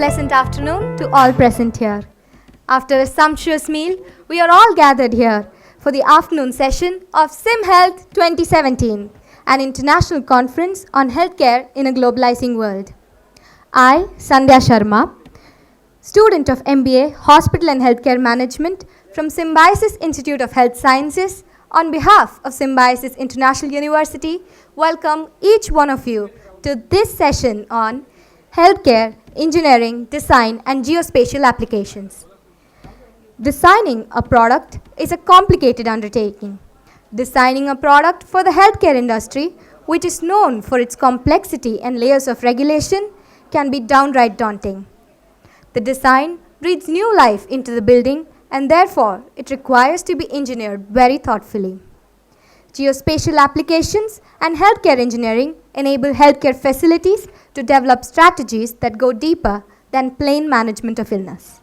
pleasant afternoon to all present here. After a sumptuous meal, we are all gathered here for the afternoon session of SYMHEALTH 2017, an international conference on healthcare in a globalizing world. I, Sandhya Sharma, student of MBA Hospital and Healthcare Management from Symbiosis Institute of Health Sciences, on behalf of Symbiosis International University, welcome each one of you to this session on healthcare, engineering, design, and geospatial applications. Designing a product is a complicated undertaking. Designing a product for the healthcare industry, which is known for its complexity and layers of regulation, can be downright daunting. The design breathes new life into the building, and therefore it requires to be engineered very thoughtfully. Geospatial applications and healthcare engineering enable healthcare facilities to develop strategies that go deeper than plain management of illness.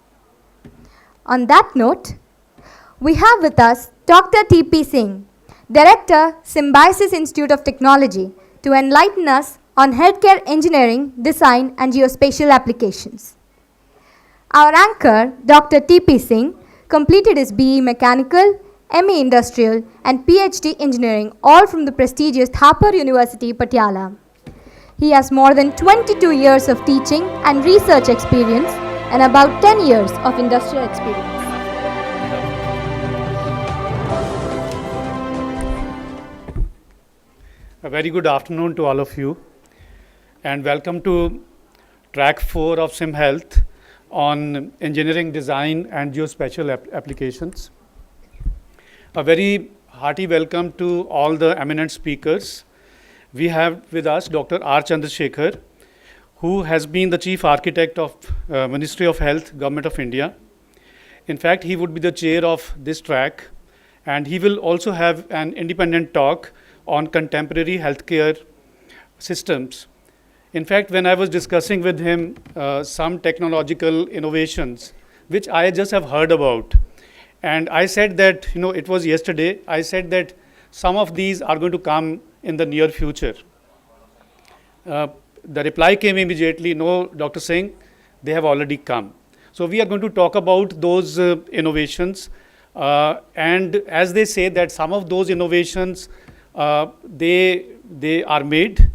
On that note, we have with us Dr. T.P. Singh, Director, Symbiosis Institute of Technology, to enlighten us on healthcare engineering, design, and geospatial applications. Our anchor, Dr. T.P. Singh, completed his BE Mechanical, ME Industrial, and PhD Engineering, all from the prestigious Thapar University, Patiala. He has more than 22 years of teaching and research experience and about 10 years of industrial experience. A very good afternoon to all of you, and welcome to track 4 of SYMHEALTH on engineering, design, and geospatial applications. A very hearty welcome to all the eminent speakers. We have with us Dr. R. Chandrasekhar, who has been the Chief Architect of Ministry of Health, Government of India. In fact, he would be the chair of this track, and he will also have an independent talk on contemporary healthcare systems. In fact, when I was discussing with him some technological innovations, which I just have heard about, and I said that, it was yesterday, I said that some of these are going to come in the near future. The reply came immediately, no, Dr. Singh, they have already come. So we are going to talk about those innovations. And as they say that some of those innovations, they are made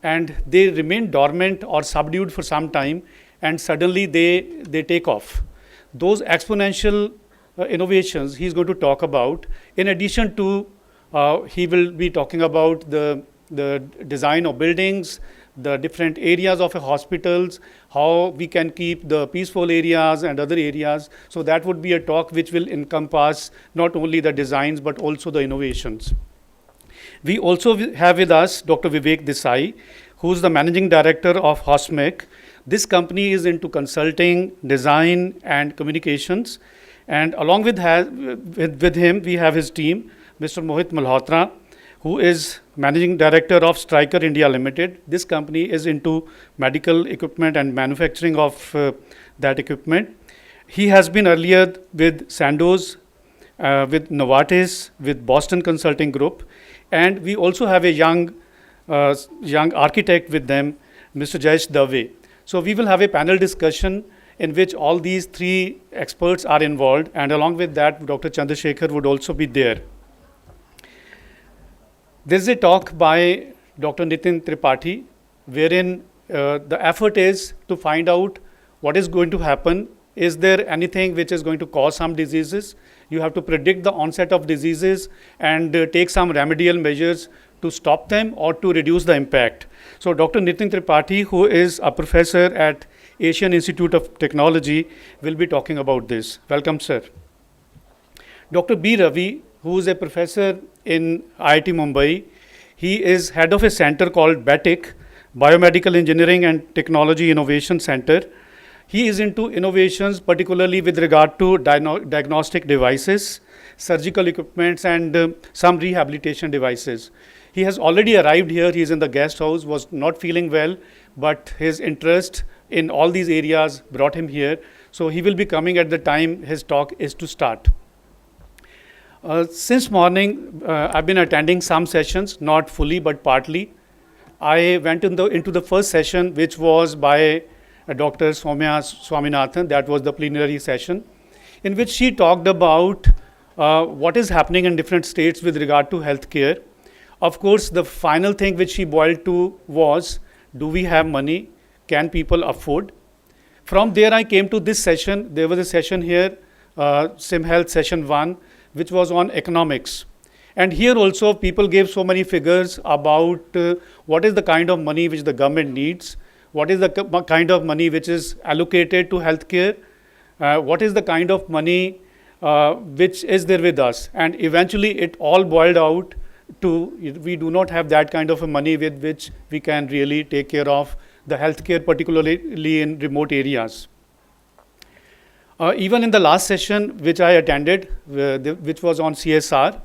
and they remain dormant or subdued for some time, and suddenly they take off. Those exponential innovations he's going to talk about. In addition to, he will be talking about the design of buildings, the different areas of a hospitals, how we can keep the peaceful areas and other areas. So that would be a talk which will encompass not only the designs but also the innovations. We also have with us Dr. Vivek Desai, who's the Managing Director of HOSMEC. This company is into consulting, design, and communications. And along with him, we have his team, Mr. Mohit Malhotra, who is Managing Director of Stryker India Limited. This company is into medical equipment and manufacturing of that equipment. He has been earlier with Sandoz, with Novartis, with Boston Consulting Group, and we also have a young architect with them, Mr. Jayesh Dave. So we will have a panel discussion in which all these 3 experts are involved, and along with that, Dr. Chandrasekhar would also be there. There is a talk by Dr. Nitin Tripathi, wherein the effort is to find out what is going to happen. Is there anything which is going to cause some diseases? You have to predict the onset of diseases and take some remedial measures to stop them or to reduce the impact. So Dr. Nitin Tripathi, who is a professor at Asian Institute of Technology, will be talking about this. Welcome, sir. Dr. B. Ravi, who is a professor in IIT Mumbai, he is head of a center called BATIC, Biomedical Engineering and Technology Innovation Center. He is into innovations, particularly with regard to diagnostic devices, surgical equipments, and some rehabilitation devices. He has already arrived here. He is in the guest house, was not feeling well, but his interest in all these areas brought him here. So he will be coming at the time his talk is to start. Since morning, I've been attending some sessions, not fully but partly. I went into the first session, which was by Dr. Soumya Swaminathan. That was the plenary session, in which she talked about what is happening in different states with regard to healthcare. Of course, the final thing which she boiled to was, do we have money? Can people afford? From there, I came to this session. There was a session here, SYMHEALTH session 1, which was on economics. And here also, people gave so many figures about what is the kind of money which the government needs, what is the kind of money which is allocated to healthcare, what is the kind of money which is there with us. And eventually, it all boiled out to, we do not have that kind of a money with which we can really take care of the healthcare, particularly in remote areas. Even in the last session which I attended, which was on CSR,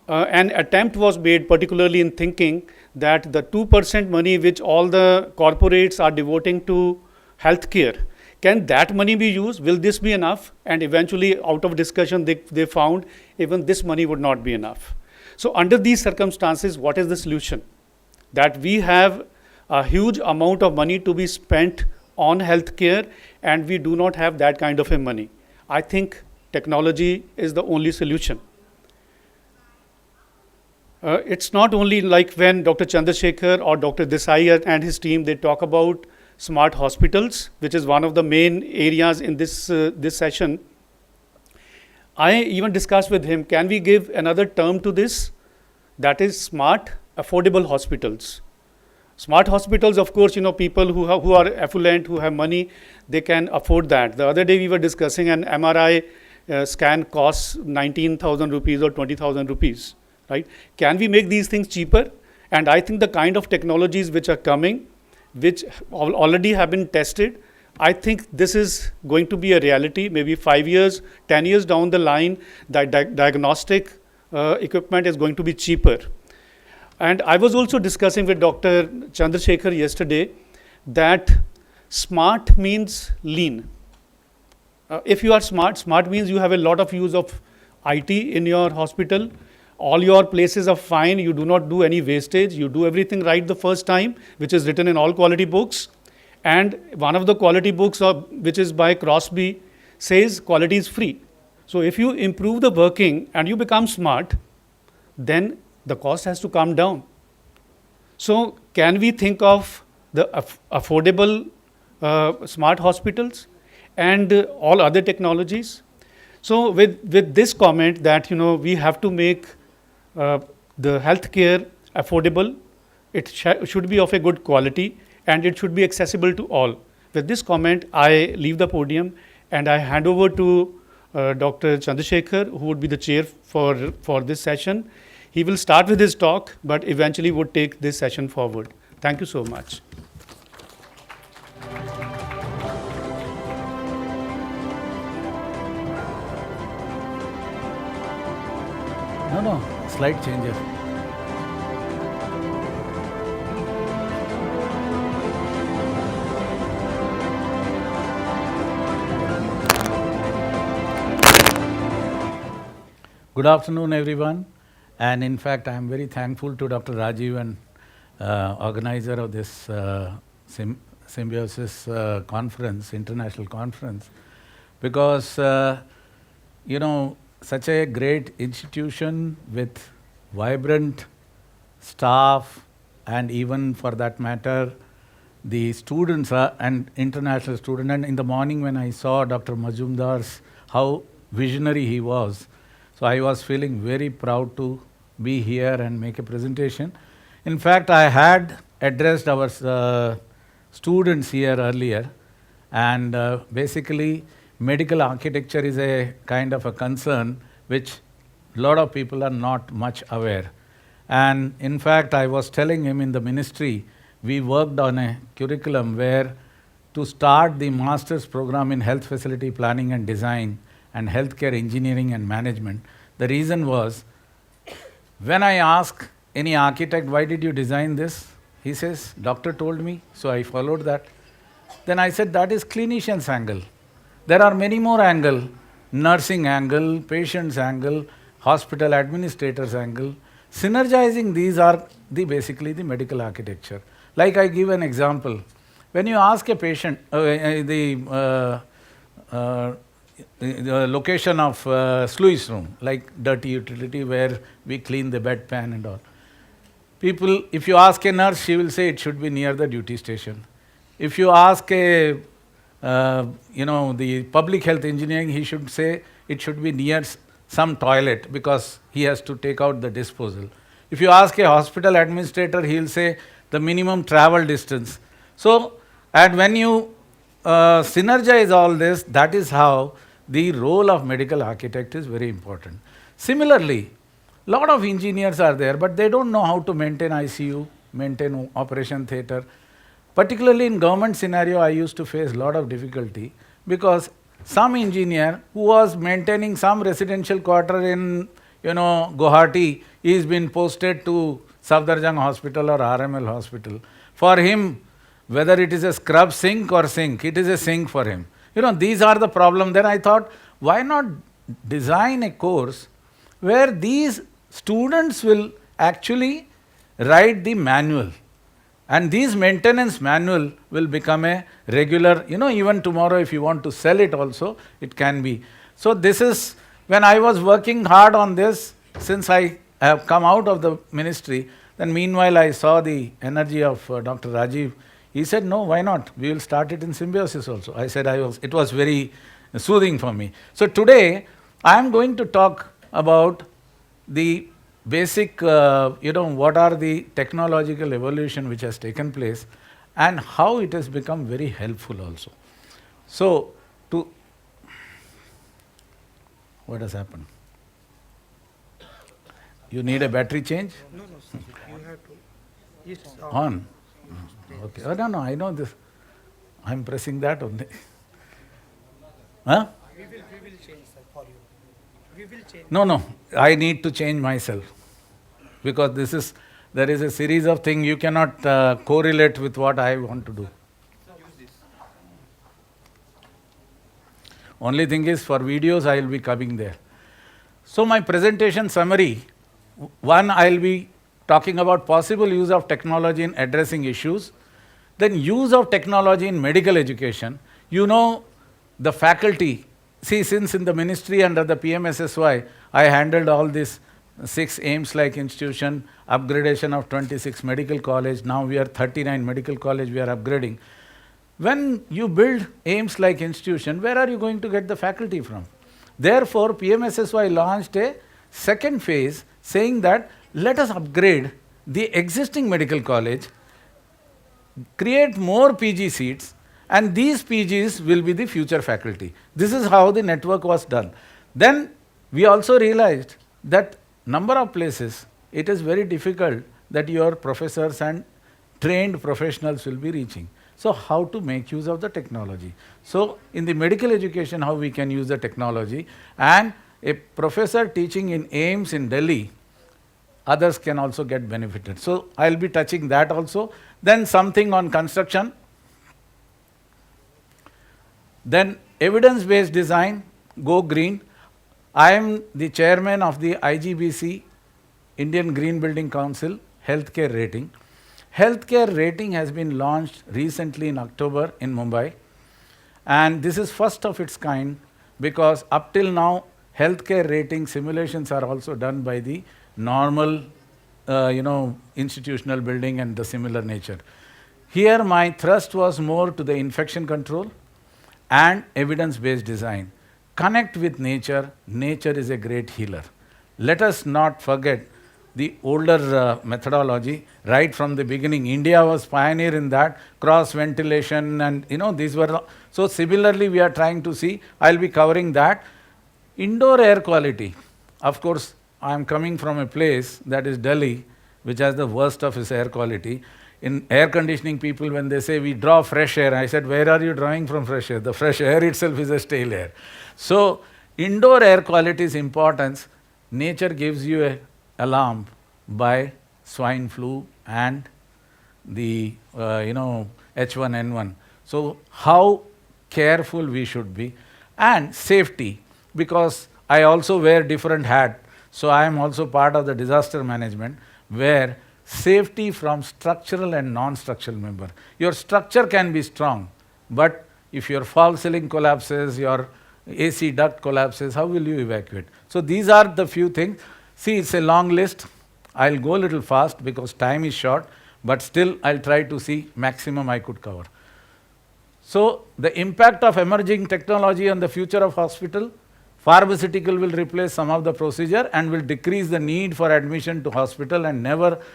an attempt was made, particularly in thinking that the 2% money which all the corporates are devoting to healthcare, can that money be used? Will this be enough? And eventually, out of discussion, they found even this money would not be enough. So under these circumstances, what is the solution? That we have a huge amount of money to be spent on healthcare, and we do not have that kind of a money. I think technology is the only solution. It's not only like when Dr. Chandrasekhar or Dr. Desai and his team, they talk about smart hospitals, which is one of the main areas in this session. I even discussed with him, can we give another term to this? That is smart, affordable hospitals. Smart hospitals, of course, people who are affluent, who have money, they can afford that. The other day we were discussing an MRI scan costs 19,000 rupees or 20,000 rupees, right? Can we make these things cheaper? And I think the kind of technologies which are coming, which already have been tested, I think this is going to be a reality. Maybe 5 years, 10 years down the line, the diagnostic equipment is going to be cheaper. And I was also discussing with Dr. Chandrasekhar yesterday that smart means lean. If you are smart, smart means you have a lot of use of IT in your hospital. All your places are fine. You do not do any wastage. You do everything right the first time, which is written in all quality books. And one of the quality books, which is by Crosby, says quality is free. So if you improve the working and you become smart, then the cost has to come down. So can we think of the affordable smart hospitals and all other technologies? So with this comment that we have to make the healthcare affordable, it should be of a good quality, and it should be accessible to all. With this comment, I leave the podium and I hand over to Dr. Chandrasekhar, who would be the chair for this session. He will start with his talk, but eventually would take this session forward. Thank you so much. No, slide changer. Good afternoon, everyone. And in fact, I am very thankful to Dr. Rajiv and organizer of this Symbiosis conference, international conference, because such a great institution with vibrant staff, and even for that matter, the students and international students. And in the morning when I saw Dr. Majumdar's, how visionary he was, so I was feeling very proud to be here and make a presentation. In fact, I had addressed our students here earlier, and basically medical architecture is a kind of a concern which a lot of people are not much aware. And in fact, I was telling him in the ministry, we worked on a curriculum where to start the master's program in health facility planning and design and healthcare engineering and management. The reason was, when I ask any architect, why did you design this? He says, doctor told me, so I followed that. Then I said, that is clinician's angle. There are many more angles, nursing angle, patient's angle, hospital administrator's angle. Synergizing these are basically the medical architecture. Like I give an example, When you ask a patient, the location of sluice room, like dirty utility where we clean the bedpan and all. People, if you ask a nurse, she will say it should be near the duty station. If you ask a, the public health engineering, he should say it should be near some toilet because he has to take out the disposal. If you ask a hospital administrator, he will say the minimum travel distance. So, and when you synergize all this, that is how the role of medical architect is very important. Similarly, lot of engineers are there, but they don't know how to maintain ICU, maintain operation theatre. Particularly in government scenario, I used to face a lot of difficulty because some engineer who was maintaining some residential quarter in Guwahati, he has been posted to Safdarjung Hospital or RML Hospital. For him, whether it is a scrub sink or sink, it is a sink for him. These are the problem. Then I thought, why not design a course where these students will actually write the manual, and these maintenance manual will become a regular, even tomorrow if you want to sell it also, it can be. So this is, when I was working hard on this, since I have come out of the ministry, then meanwhile I saw the energy of Dr. Rajiv. He said, no, why not? We will start it in Symbiosis also. I said, it was very soothing for me. So today, I am going to talk about the basic, what are the technological evolution which has taken place and how it has become very helpful also. So, what has happened? You need a battery change? No, sir. You have to. It's On. Okay. Oh, no, I know this. I'm pressing that only. Huh? We will change, sir, for you. We will change. No. I need to change myself because there is a series of things you cannot correlate with what I want to do. Only thing is, for videos, I will be coming there. So my presentation summary, one, I will be talking about possible use of technology in addressing issues, then use of technology in medical education. The faculty, see, since in the ministry under the PMSSY, I handled all this 6 AIMS-like institution, upgradation of 26 medical college, now we are 39 medical college we are upgrading. When you build AIMS-like institution, where are you going to get the faculty from? Therefore, PMSSY launched a second phase saying that let us upgrade the existing medical college, create more PG seats, and these PGs will be the future faculty. This is how the network was done. Then we also realized that number of places, it is very difficult that your professors and trained professionals will be reaching. So how to make use of the technology? So in the medical education, how we can use the technology, and a professor teaching in AIMS in Delhi, others can also get benefited. So I will be touching that also. Then something on construction. Then evidence-based design, go green. I am the chairman of the IGBC, Indian Green Building Council, healthcare rating. Healthcare rating has been launched recently in October in Mumbai, and this is first of its kind because up till now healthcare rating simulations are also done by the normal institutional building and the similar nature. Here my thrust was more to the infection control and evidence-based design. Connect with nature. Nature is a great healer. Let us not forget the older methodology right from the beginning. India was pioneer in that, cross ventilation, and these were. So similarly we are trying to see, I will be covering that. Indoor air quality. Of course, I am coming from a place that is Delhi, which has the worst of its air quality. In air conditioning, people, when they say we draw fresh air, I said, where are you drawing from fresh air? The fresh air itself is a stale air. So indoor air quality's importance, nature gives you a alarm by swine flu and the H1N1. So how careful we should be, and safety, because I also wear different hat. So I am also part of the disaster management, where safety from structural and non-structural member. Your structure can be strong, but if your false ceiling collapses, your AC duct collapses, how will you evacuate? So these are the few things. See, it's a long list. I'll go a little fast because time is short, but still I'll try to see maximum I could cover. So the impact of emerging technology on the future of hospital: pharmaceutical will replace some of the procedure and will decrease the need for admission to hospital, and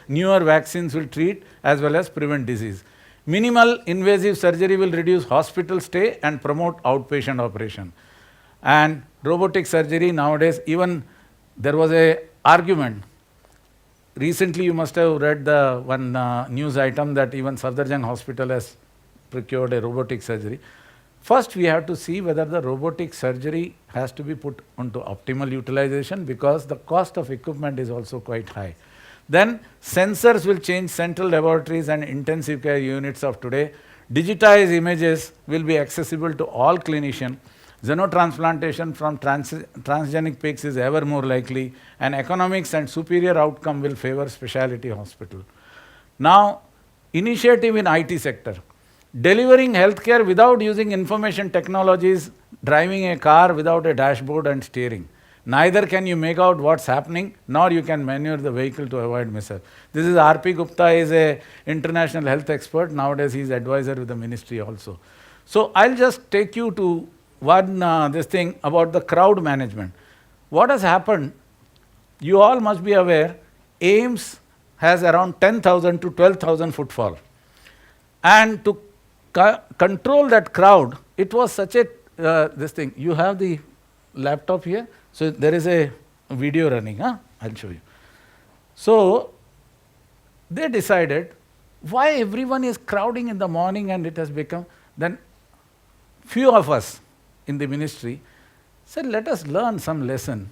newer vaccines will treat as well as prevent disease. Minimal invasive surgery will reduce hospital stay and promote outpatient operation. And robotic surgery nowadays, even there was a argument. Recently you must have read the one news item that even Safdarjung Hospital has procured a robotic surgery. First we have to see whether the robotic surgery has to be put onto optimal utilization, because the cost of equipment is also quite high. Then sensors will change central laboratories and intensive care units of today. Digitized images will be accessible to all clinicians. Xenotransplantation from transgenic pigs is ever more likely, and economics and superior outcome will favor specialty hospital. Now, initiative in IT sector. Delivering healthcare without using information technologies, driving a car without a dashboard and steering. Neither can you make out what's happening, nor you can maneuver the vehicle to avoid mishap. This is R.P. Gupta, is a international health expert. Nowadays he is advisor with the ministry also. So I'll just take you to one this thing about the crowd management. What has happened, you all must be aware, AIIMS has around 10,000 to 12,000 footfall. And to control that crowd, it was such a this thing. You have the laptop here, so there is a video running. I'll show you. So they decided, why everyone is crowding in the morning, and it has become, then few of us in the ministry said, let us learn some lesson,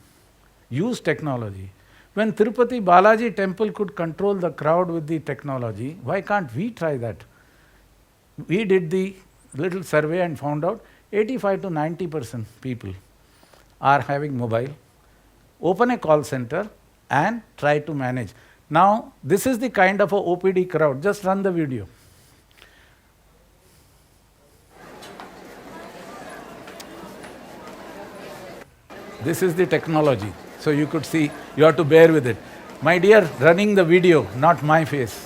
use technology. When Tirupati Balaji temple could control the crowd with the technology, why can't we try that? We did the little survey and found out 85 to 90% people are having mobile. Open a call center and try to manage. Now, this is the kind of a OPD crowd. Just run the video. This is the technology. So you could see, you have to bear with it. My dear, running the video, not my face.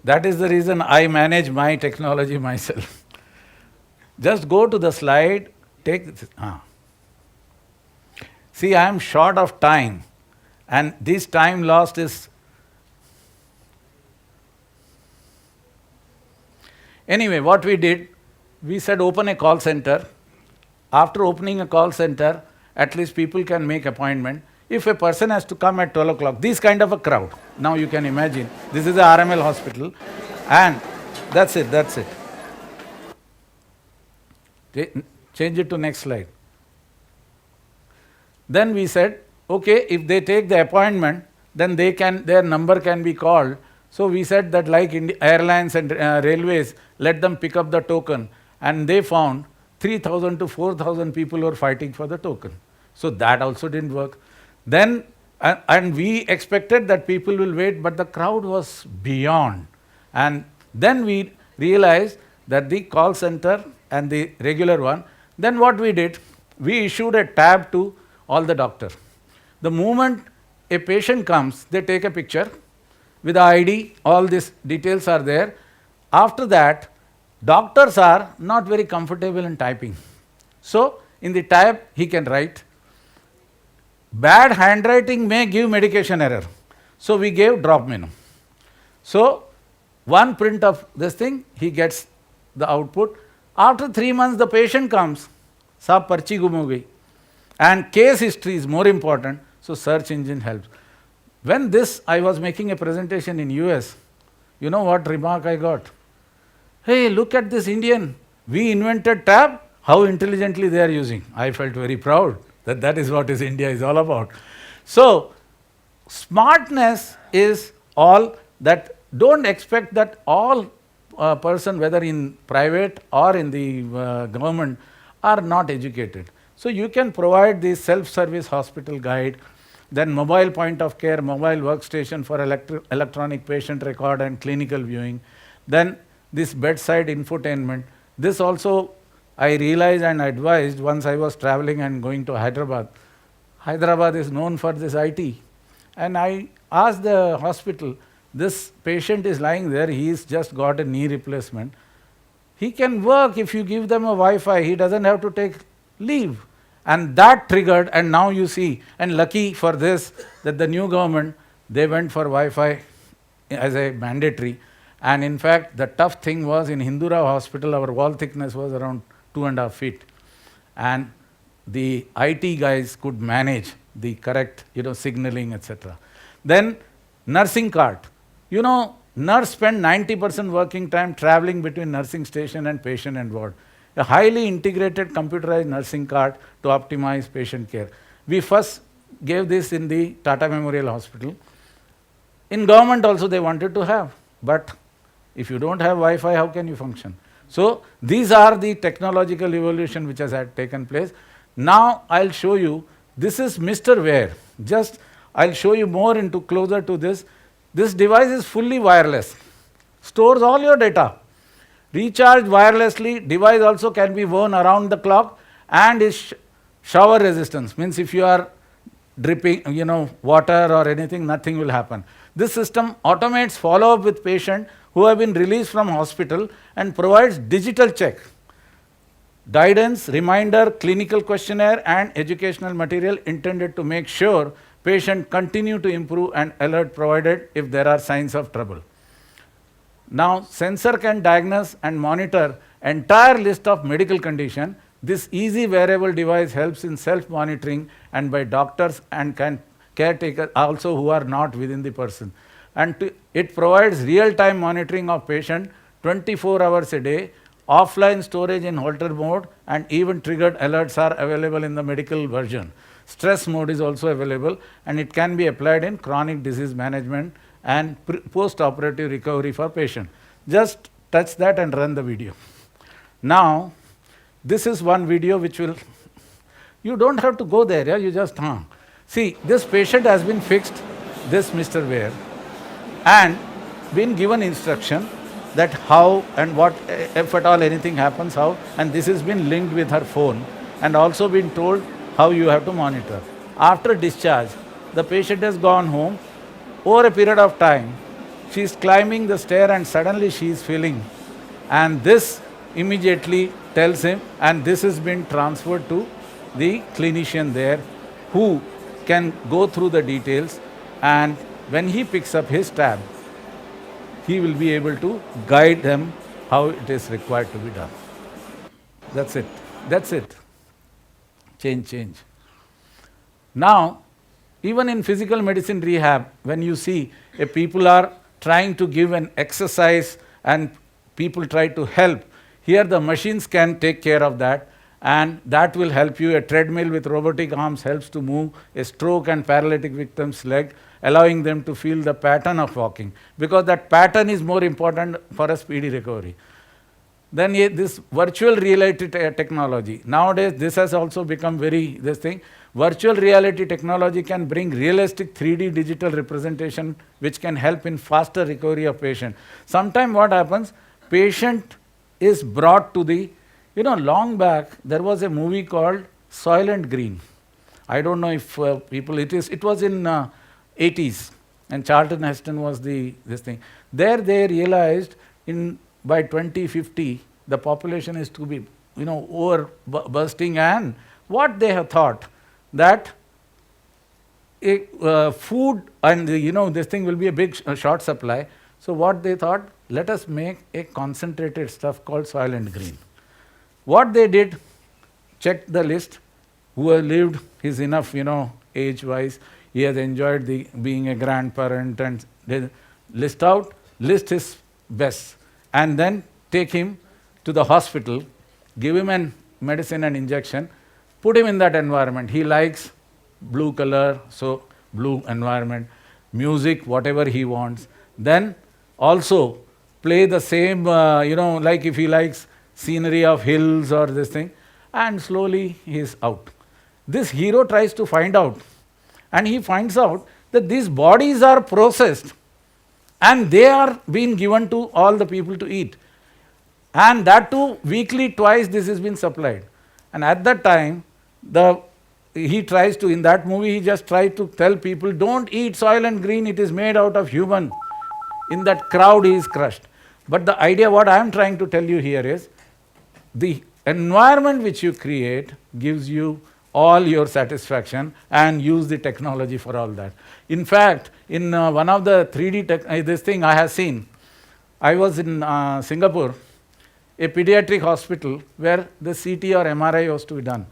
That is the reason I manage my technology myself. Just go to the slide, take this. See, I am short of time, and this time lost is. Anyway, what we did, we said open a call center. After opening a call center, at least people can make appointment. If a person has to come at 12 o'clock, this kind of a crowd, now you can imagine, this is a RML hospital, and that's it. Change it to next slide. Then we said, okay, if they take the appointment, then their number can be called. So we said that like airlines and railways, let them pick up the token, and they found 3,000 to 4,000 people were fighting for the token. So that also didn't work. Then, and we expected that people will wait, but the crowd was beyond. And then we realized that the call center and the regular one, then what we did, we issued a tab to all the doctors. The moment a patient comes, they take a picture with the ID, all these details are there. After that, doctors are not very comfortable in typing. So in the tab, he can write. Bad handwriting may give medication error. So we gave drop menu. So one print of this thing, he gets the output. After 3 months, the patient comes, saab parchi gum ho gayi. And case history is more important, so search engine helps. When I was making a presentation in US, you know what remark I got? Hey, look at this Indian. We invented tab, how intelligently they are using. I felt very proud that is what India is all about. So, smartness is all that. Don't expect that all person, whether in private or in the government, are not educated. So you can provide the self-service hospital guide, then mobile point of care, mobile workstation for electronic patient record and clinical viewing, then this bedside infotainment. This also I realized and advised once I was traveling and going to Hyderabad. Hyderabad is known for this IT. And I asked the hospital, this patient is lying there, he's just got a knee replacement. He can work if you give them a Wi-Fi, he doesn't have to take leave. And that triggered, and now you see, and lucky for this, that the new government, they went for Wi-Fi as a mandatory. And in fact, the tough thing was in Hindurao hospital, our wall thickness was around 2.5 feet. And the IT guys could manage the correct, signaling, etc. Then nursing cart. Nurse spend 90% working time traveling between nursing station and patient and ward. A highly integrated computerized nursing cart to optimize patient care. We first gave this in the Tata Memorial Hospital. In government also they wanted to have, but if you don't have Wi-Fi, how can you function? So these are the technological evolution which has taken place. Now I'll show you, this is Mr. Wear. Just I'll show you more into closer to this. This device is fully wireless, stores all your data. Recharged wirelessly, device also can be worn around the clock and is shower resistance. Means if you are dripping, water or anything, nothing will happen. This system automates follow-up with patient who have been released from hospital and provides digital check, guidance, reminder, clinical questionnaire and educational material intended to make sure patient continue to improve and alert provided if there are signs of trouble. Now, sensor can diagnose and monitor entire list of medical condition. This easy wearable device helps in self-monitoring and by doctors and caretakers also who are not within the person. And it provides real-time monitoring of patient 24 hours a day, offline storage in Holter mode, and even triggered alerts are available in the medical version. Stress mode is also available, and it can be applied in chronic disease management and post-operative recovery for patient. Just touch that and run the video. Now, this is one video which will, you don't have to go there, yeah? You just, see, this patient has been fixed, this Mr. Wear, and been given instruction that how and what, if at all anything happens, how, and this has been linked with her phone, and also been told how you have to monitor. After discharge, the patient has gone home. Over a period of time, she is climbing the stair and suddenly she is feeling, and this immediately tells him, and this has been transferred to the clinician there who can go through the details, and when he picks up his tab, he will be able to guide them how it is required to be done. That's it. That's it. Change. Now, even in physical medicine rehab, when you see people are trying to give an exercise and people try to help, here the machines can take care of that, and that will help you. A treadmill with robotic arms helps to move a stroke and paralytic victim's leg, allowing them to feel the pattern of walking, because that pattern is more important for a speedy recovery. Then this virtual reality technology. Nowadays, this has also become this thing. Virtual reality technology can bring realistic 3D digital representation which can help in faster recovery of patient. Sometimes what happens, patient is brought to the, long back there was a movie called Soylent Green. I don't know if people, it was in 80s, and Charlton Heston was this thing. There they realized by 2050 the population is to be, over bursting, and what they have thought, that food and this thing will be a big short supply. So what they thought, let us make a concentrated stuff called Soylent Green. What they did, checked the list, who have lived, he's enough, age-wise, he has enjoyed being a grandparent, and they list his best, and then take him to the hospital, give him a medicine and injection, put him in that environment. He likes blue color, so blue environment, music, whatever he wants. Then also play the same, like if he likes scenery of hills or this thing, and slowly he is out. This hero tries to find out, and he finds out that these bodies are processed and they are being given to all the people to eat. And that too, weekly twice this has been supplied. And at that time, he tries to, in that movie, he just tried to tell people, don't eat Soylent Green, it is made out of human. In that crowd, he is crushed. But the idea, what I am trying to tell you here is, the environment which you create gives you all your satisfaction, and use the technology for all that. In fact, in one of the 3D this thing I have seen, I was in Singapore, a pediatric hospital where the CT or MRI was to be done.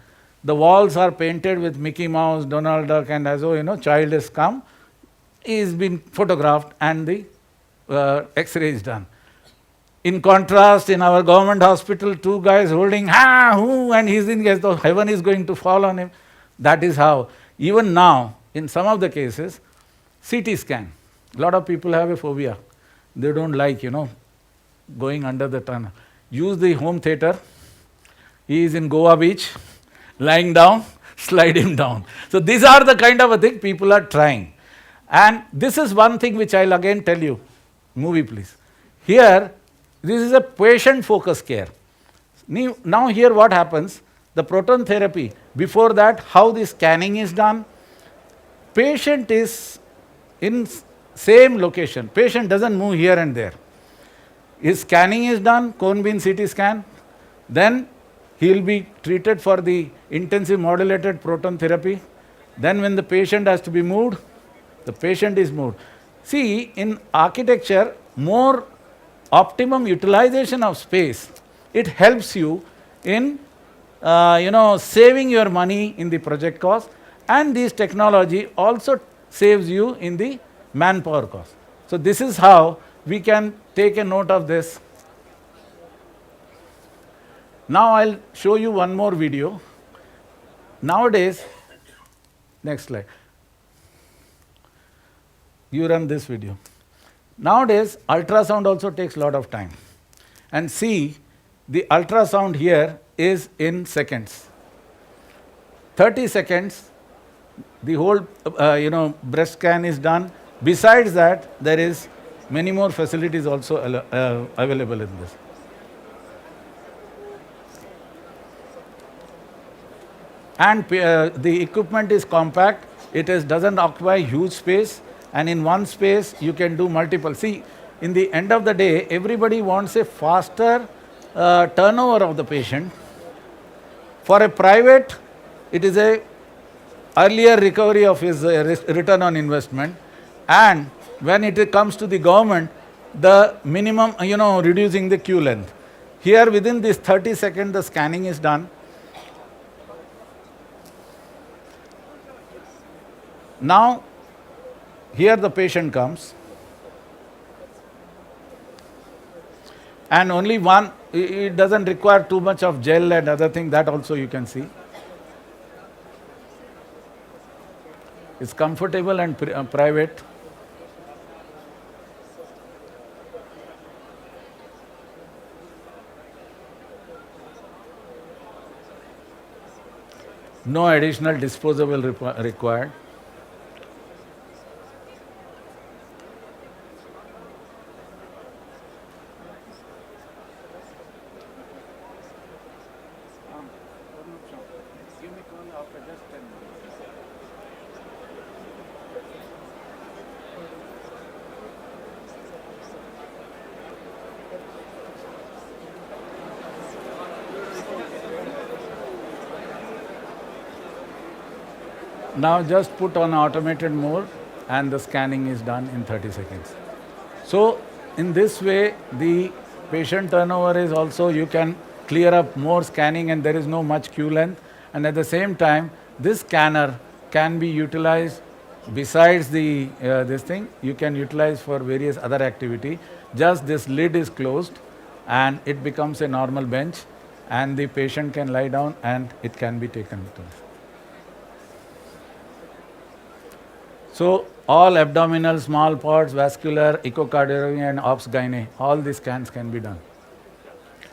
The walls are painted with Mickey Mouse, Donald Duck, and as child has come, he is been photographed and the X-ray is done. In contrast, in our government hospital, two guys holding and he's in as though heaven is going to fall on him. That is how, even now, in some of the cases, CT scan. A lot of people have a phobia. They don't like, going under the tunnel. Use the home theater. He is in Goa beach, lying down, slide him down. So these are the kind of a thing people are trying. And this is one thing which I'll again tell you. Movie, please. Here, this is a patient-focused care. Now here what happens, the proton therapy, before that, how the scanning is done, patient is in same location. Patient doesn't move here and there. His scanning is done, cone beam CT scan, then he will be treated for the intensive modulated proton therapy. Then when the patient has to be moved, the patient is moved. See, in architecture, more optimum utilization of space, it helps you in saving your money in the project cost, and this technology also saves you in the manpower cost. So this is how we can take a note of this. Now I'll show you one more video. Nowadays, next slide. You run this video. Nowadays, ultrasound also takes a lot of time. And see, the ultrasound here is in seconds. 30 seconds, the whole breast scan is done. Besides that, there is many more facilities also available in this. And the equipment is compact. It doesn't occupy huge space. And in one space, you can do multiple. See, in the end of the day, everybody wants a faster turnover of the patient. For a private, it is a earlier recovery of his return on investment. And when it comes to the government, the minimum, reducing the queue length. Here, within this 30 seconds, the scanning is done. Now, here the patient comes, and only one, it doesn't require too much of gel and other thing, that also you can see. It's comfortable and private. No additional disposable required. Now just put on automated mode and the scanning is done in 30 seconds. So in this way, the patient turnover is also, you can clear up more scanning and there is no much queue length. And at the same time, this scanner can be utilized besides the this thing, you can utilize for various other activity. Just this lid is closed and it becomes a normal bench and the patient can lie down and it can be taken to. So all abdominal, small parts, vascular, echocardiography and obs gynae, all these scans can be done.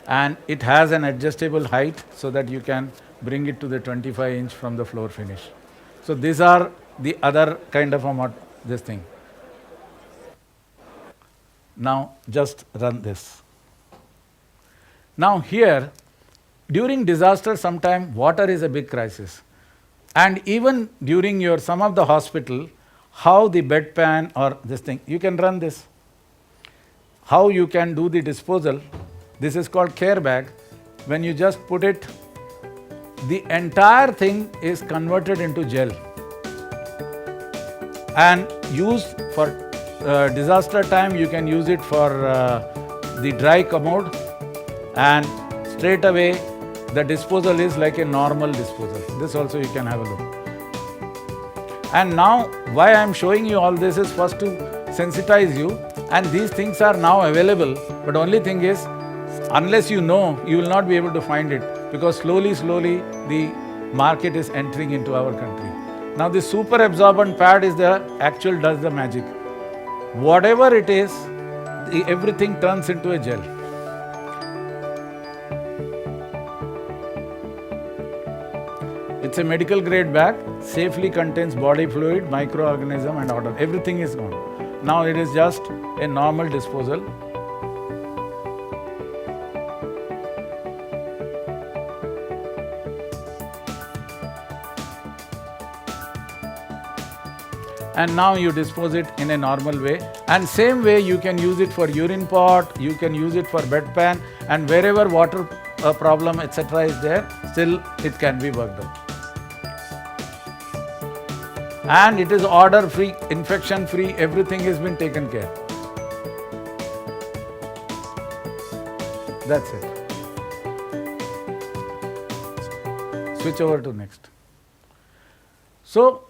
and it has an adjustable height so that you can bring it to the 25-inch from the floor finish. So these are the other kind of this thing. Now just run this. Now here, during disaster, sometime water is a big crisis. And even during some of the hospital, how the bedpan or this thing, you can run this. How you can do the disposal, this is called care bag. When you just put it, the entire thing is converted into gel and used for disaster time. You can use it for the dry commode, and straight away the disposal is like a normal disposal. This also you can have a look. And now why I am showing you all this is first to sensitize you, and these things are now available, but only thing is, unless you know, you will not be able to find it, because slowly the market is entering into our country. Now the super absorbent pad is the actual does the magic. Whatever it is, everything turns into a gel. It's a medical grade bag, safely contains body fluid, microorganism and odor. Everything is gone. Now it is just a normal disposal. And now you dispose it in a normal way. And same way you can use it for urine pot, you can use it for bedpan, and wherever water problem etc. is there, still it can be worked out. And it is odor free, infection free, everything has been taken care. That's it. Switch over to next. So,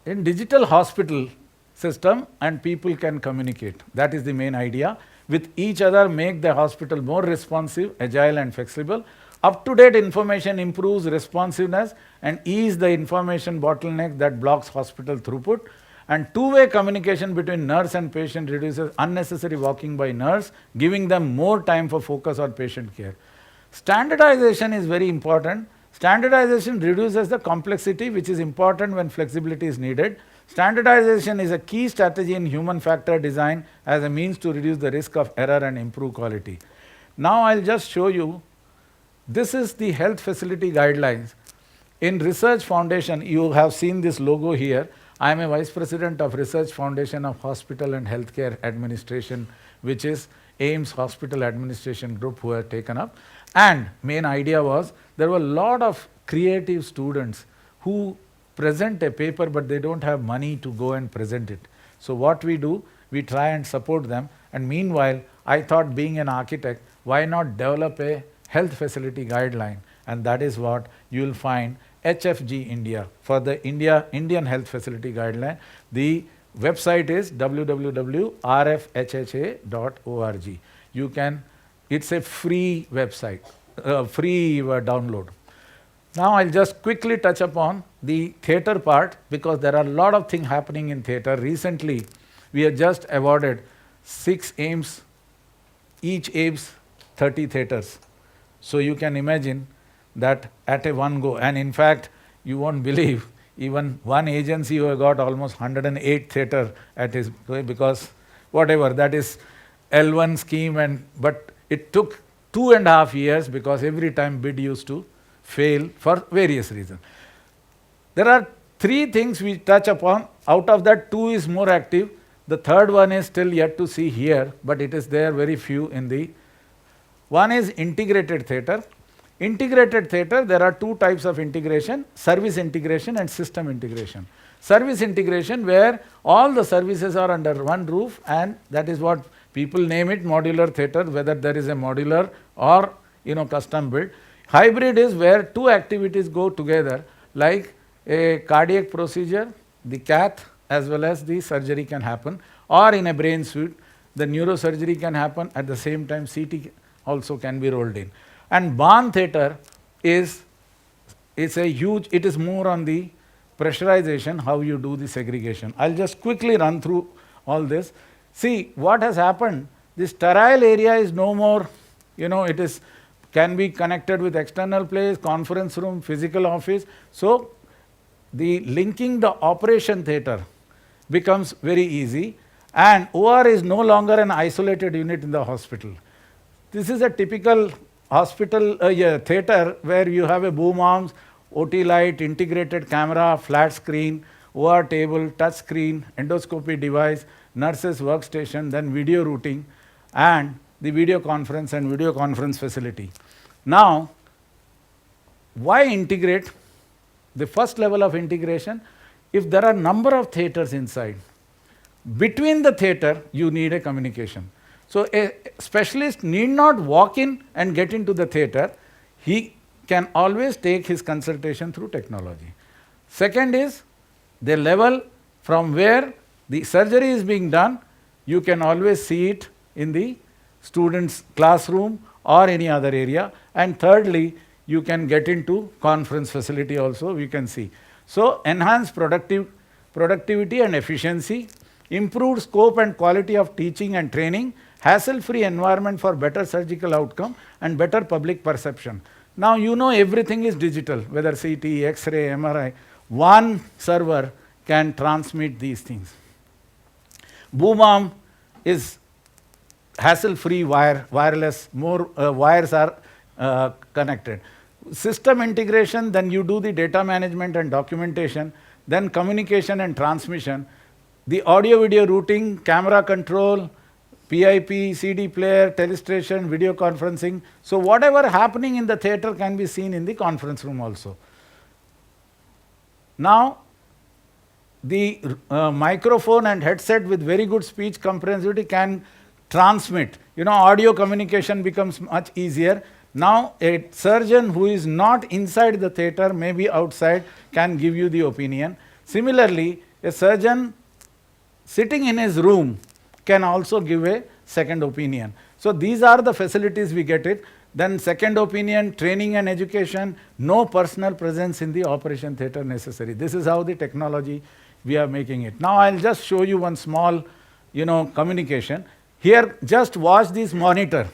in digital hospital system, and people can communicate. That is the main idea. With each other, make the hospital more responsive, agile and flexible. Up-to-date information improves responsiveness and ease the information bottleneck that blocks hospital throughput. And two-way communication between nurse and patient reduces unnecessary walking by nurse, giving them more time for focus on patient care. Standardization is very important. Standardization reduces the complexity, which is important when flexibility is needed. Standardization is a key strategy in human factor design as a means to reduce the risk of error and improve quality. Now I'll just show you. This is the health facility guidelines. In Research Foundation, you have seen this logo here. I am a Vice President of Research Foundation of Hospital and Healthcare Administration, which is AIIMS Hospital Administration Group who have taken up. And main idea was, there were a lot of creative students who present a paper but they don't have money to go and present it. So what we do, we try and support them. And meanwhile, I thought, being an architect, why not develop a health facility guideline? And that is what you will find HFG India for the Indian Health Facility Guideline. The website is www.rfhha.org. You can, it's a free website, free download. Now I'll just quickly touch upon the theatre part, because there are a lot of things happening in theatre. Recently, we have just awarded 6 AIIMS, each AIIMS 30 theatres. So you can imagine that at a one go, and in fact, you won't believe, even one agency who got almost 108 theatre at his, because whatever, that is L1 scheme, but it took 2.5 years because every time bid used to fail for various reasons. There are 3 things we touch upon. Out of that, 2 is more active. The third one is still yet to see here, but it is there very few in the. One is integrated theatre. Integrated theatre, there are 2 types of integration: service integration and system integration. Service integration, where all the services are under one roof, and that is what people name it modular theatre, whether there is a modular or custom built. Hybrid is where 2 activities go together, like a cardiac procedure, the cath as well as the surgery can happen, or in a brain suite, the neurosurgery can happen at the same time, CT also can be rolled in. And barn theatre is a huge, it is more on the pressurization, how you do the segregation. I'll just quickly run through all this. See what has happened, this sterile area is no more, it is can be connected with external place, conference room, physical office. So the linking the operation theatre becomes very easy, and OR is no longer an isolated unit in the hospital. This is a typical hospital theatre where you have a boom arms, OT light, integrated camera, flat screen, OR table, touch screen, endoscopy device, nurses workstation, then video routing, and the video conference and video conference facility. Now, why integrate? The first level of integration, if there are number of theatres inside, between the theatre you need a communication. So a specialist need not walk in and get into the theatre, he can always take his consultation through technology. Second is the level from where the surgery is being done, you can always see it in the student's classroom or any other area. And thirdly, you can get into conference facility also, we can see. So enhance productivity and efficiency, improved scope and quality of teaching and training, hassle-free environment for better surgical outcome and better public perception. Now you know everything is digital, whether CT, X-ray, MRI, one server can transmit these things. Boom arm is hassle-free wireless, more wires are connected. System integration, then you do the data management and documentation, then communication and transmission, the audio video routing, camera control, PIP, CD player, telestation, video conferencing. So whatever happening in the theatre can be seen in the conference room also. Now, the microphone and headset with very good speech comprehensivity can transmit. You know, audio communication becomes much easier. Now, a surgeon who is not inside the theatre, maybe outside, can give you the opinion. Similarly, a surgeon sitting in his room can also give a second opinion. So these are the facilities we get it. Then second opinion, training and education, no personal presence in the operation theatre necessary. This is how the technology we are making it. Now I'll just show you one small, communication. Here, just watch this monitor.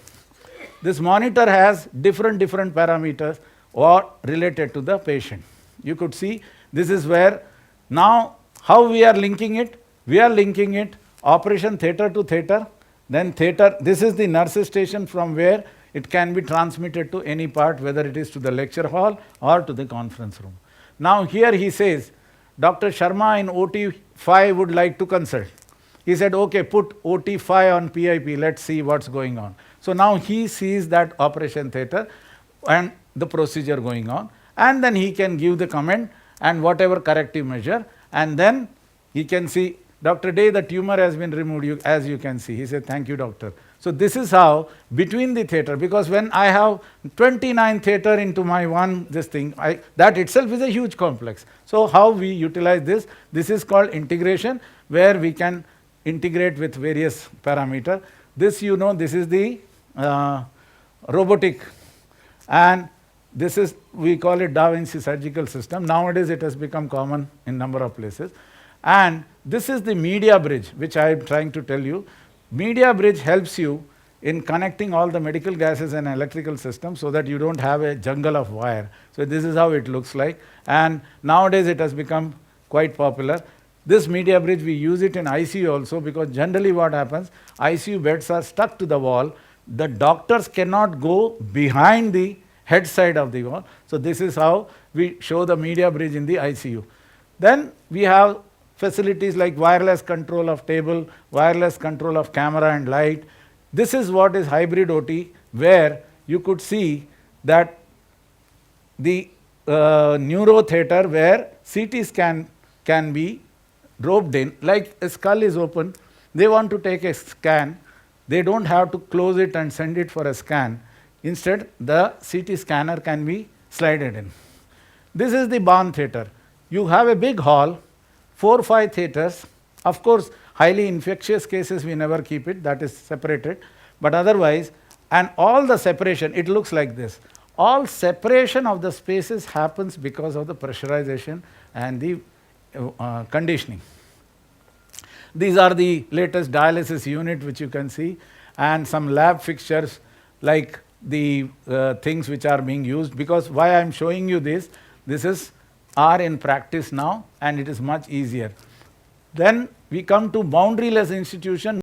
This monitor has different parameters or related to the patient. You could see this is where now how we are linking it. We are linking it operation theatre to theatre, then theatre, this is the nurses station from where it can be transmitted to any part, whether it is to the lecture hall or to the conference room. Now here he says, Dr. Sharma in OT5 would like to consult. He said, okay, put OT5 on PIP, let's see what's going on. So now he sees that operation theatre and the procedure going on, and then he can give the comment and whatever corrective measure, and then he can see, Dr. Day, the tumor has been removed, as you can see. He said, thank you, doctor. So this is how between the theatre, because when I have 29 theatre into my one, that itself is a huge complex. So how we utilize this is called integration, where we can integrate with various parameters. This this is the robotic, and this is, we call it Da Vinci surgical system. Nowadays it has become common in number of places. And this is the media bridge, which I am trying to tell you. Media bridge helps you in connecting all the medical gases and electrical systems so that you don't have a jungle of wire. So this is how it looks like. And nowadays it has become quite popular. This media bridge, we use it in ICU also, because generally what happens, ICU beds are stuck to the wall. The doctors cannot go behind the head side of the wall. So this is how we show the media bridge in the ICU. Then we have facilities like wireless control of table, wireless control of camera and light. This is what is hybrid OT, where you could see that the neuro theatre where CT scan can be roped in, like a skull is open, they want to take a scan, they don't have to close it and send it for a scan. Instead, the CT scanner can be slided in. This is the barn theatre. You have a big hall, 4 or 5 theatres. Of course, highly infectious cases we never keep it, that is separated. But otherwise, and all the separation, it looks like this. All separation of the spaces happens because of the pressurization and the conditioning. These are the latest dialysis unit which you can see, and some lab fixtures like the things which are being used, because why I am showing you this is are in practice now and it is much easier. Then we come to boundaryless institution.